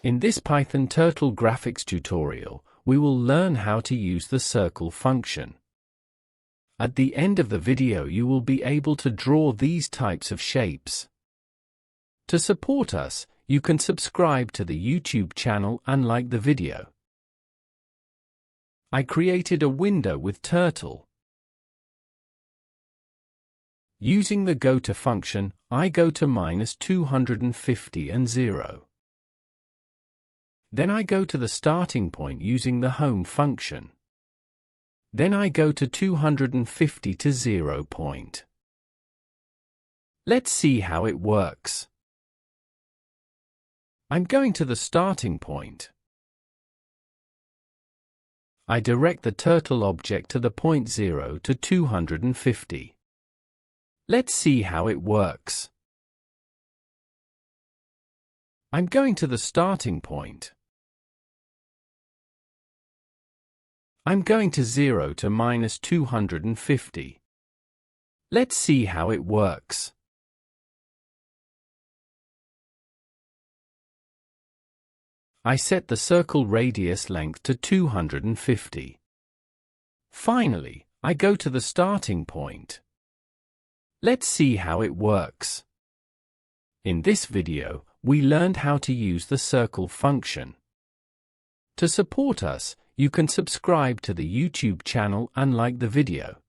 In this Python Turtle graphics tutorial, we will learn how to use the circle function. At the end of the video you will be able to draw these types of shapes. To support us, you can subscribe to the YouTube channel and like the video. I created a window with turtle. Using the goto function, I go to -250 and 0. Then I go to the starting point using the home function. Then I go to 250 to 0 point. Let's see how it works. I'm going to the starting point. I direct the turtle object to the point 0 to 250. Let's see how it works. I'm going to the starting point. I'm going to 0 to -250. Let's see how it works. I set the circle radius length to 250. Finally, I go to the starting point. Let's see how it works. In this video, we learned how to use the circle function. To support us, you can subscribe to the YouTube channel and like the video.